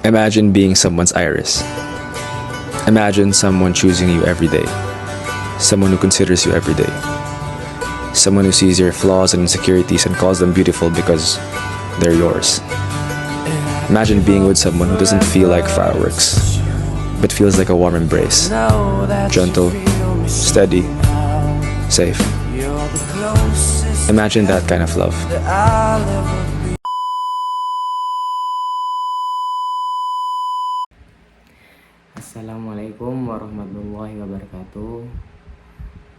Imagine being someone's iris. Imagine someone choosing you every day. Someone who considers you every day. Someone who sees your flaws and insecurities and calls them beautiful because they're yours. Imagine being with someone who doesn't feel like fireworks, but feels like a warm embrace. Gentle, steady, safe. Imagine that kind of love. Assalamualaikum warahmatullahi wabarakatuh.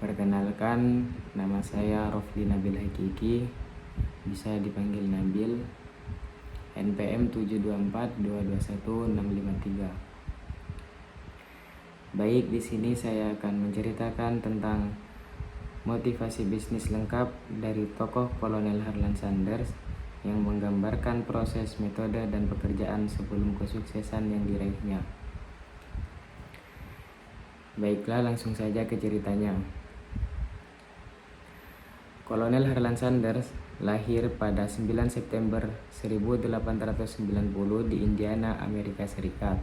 Perkenalkan, nama saya Rofli Nabil Hakiki, bisa dipanggil Nabil. NPM 724221653. Baik, di sini saya akan menceritakan tentang motivasi bisnis lengkap dari tokoh Kolonel Harlan Sanders yang menggambarkan proses, metode, dan pekerjaan sebelum kesuksesan yang diraihnya. Baiklah, langsung saja ke ceritanya. Kolonel Harlan Sanders lahir pada 9 September 1890 di Indiana, Amerika Serikat.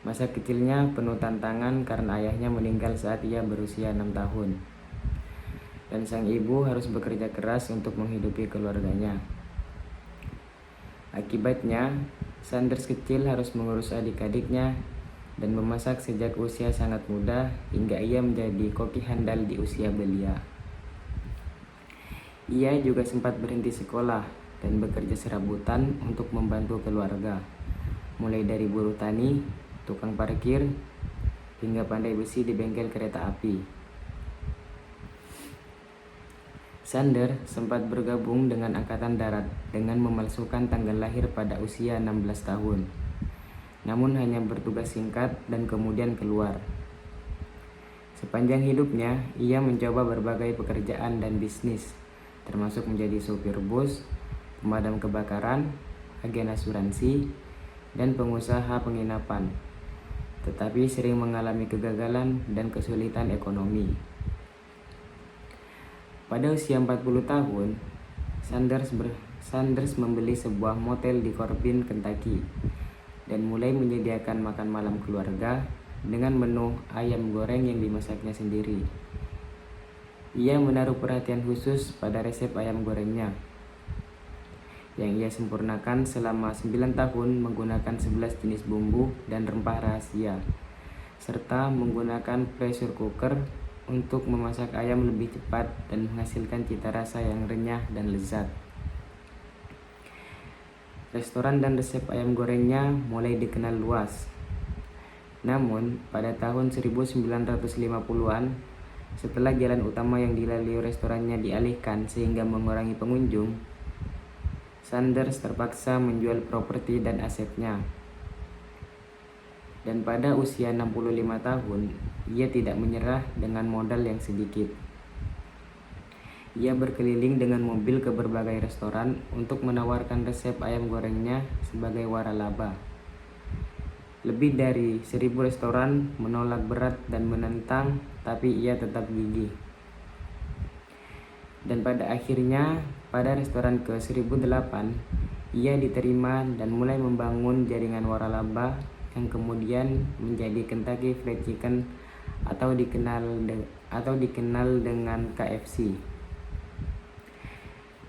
Masa kecilnya penuh tantangan karena ayahnya meninggal saat ia berusia 6 tahun. Dan sang ibu harus bekerja keras untuk menghidupi keluarganya. Akibatnya, Sanders kecil harus mengurus adik-adiknya dan memasak sejak usia sangat muda hingga ia menjadi koki handal di usia belia. Ia juga sempat berhenti sekolah dan bekerja serabutan untuk membantu keluarga, mulai dari buruh tani, tukang parkir, hingga pandai besi di bengkel kereta api. Sanders sempat bergabung dengan Angkatan Darat dengan memalsukan tanggal lahir pada usia 16 tahun. Namun hanya bertugas singkat dan kemudian keluar. Sepanjang hidupnya, ia mencoba berbagai pekerjaan dan bisnis, termasuk menjadi sopir bus, pemadam kebakaran, agen asuransi, dan pengusaha penginapan. Tetapi sering mengalami kegagalan dan kesulitan ekonomi. Pada usia 40 tahun, Sanders membeli sebuah motel di Corbin, Kentucky, dan mulai menyediakan makan malam keluarga dengan menu ayam goreng yang dimasaknya sendiri. Ia menaruh perhatian khusus pada resep ayam gorengnya, yang ia sempurnakan selama 9 tahun menggunakan 11 jenis bumbu dan rempah rahasia, serta menggunakan pressure cooker untuk memasak ayam lebih cepat dan menghasilkan cita rasa yang renyah dan lezat. Restoran dan resep ayam gorengnya mulai dikenal luas. Namun, pada tahun 1950-an, setelah jalan utama yang dilalui restorannya dialihkan sehingga mengurangi pengunjung, Sanders terpaksa menjual properti dan asetnya. Dan pada usia 65 tahun, ia tidak menyerah dengan modal yang sedikit. Ia berkeliling dengan mobil ke berbagai restoran untuk menawarkan resep ayam gorengnya sebagai waralaba. Lebih dari 1000 restoran menolak berat dan menentang, tapi ia tetap gigih. Dan pada akhirnya, pada restoran ke 1008, ia diterima dan mulai membangun jaringan waralaba yang kemudian menjadi Kentucky Fried Chicken atau dikenal dengan KFC.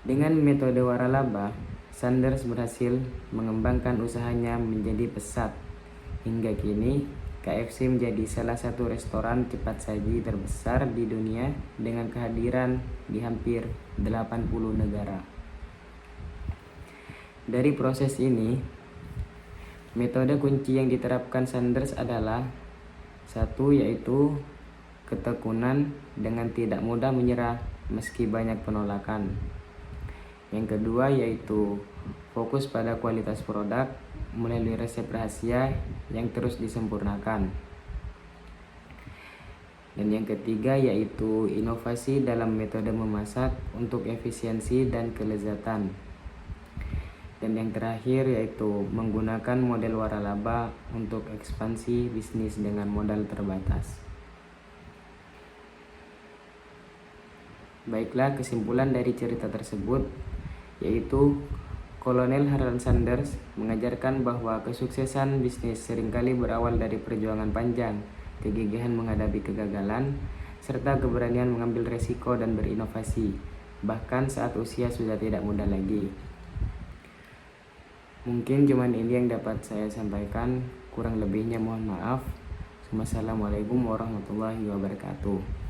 Dengan metode waralaba, Sanders berhasil mengembangkan usahanya menjadi pesat. Hingga kini, KFC menjadi salah satu restoran cepat saji terbesar di dunia dengan kehadiran di hampir 80 negara. Dari proses ini, metode kunci yang diterapkan Sanders adalah satu, yaitu ketekunan dengan tidak mudah menyerah meski banyak penolakan. Yang kedua yaitu fokus pada kualitas produk melalui resep rahasia yang terus disempurnakan. Dan yang ketiga yaitu inovasi dalam metode memasak untuk efisiensi dan kelezatan. Dan yang terakhir yaitu menggunakan model waralaba untuk ekspansi bisnis dengan modal terbatas. Baiklah, kesimpulan dari cerita tersebut yaitu Kolonel Harold Sanders mengajarkan bahwa kesuksesan bisnis seringkali berawal dari perjuangan panjang, kegigihan menghadapi kegagalan, serta keberanian mengambil resiko dan berinovasi, bahkan saat usia sudah tidak muda lagi. Mungkin cuman ini yang dapat saya sampaikan, kurang lebihnya mohon maaf. Wassalamualaikum warahmatullahi wabarakatuh.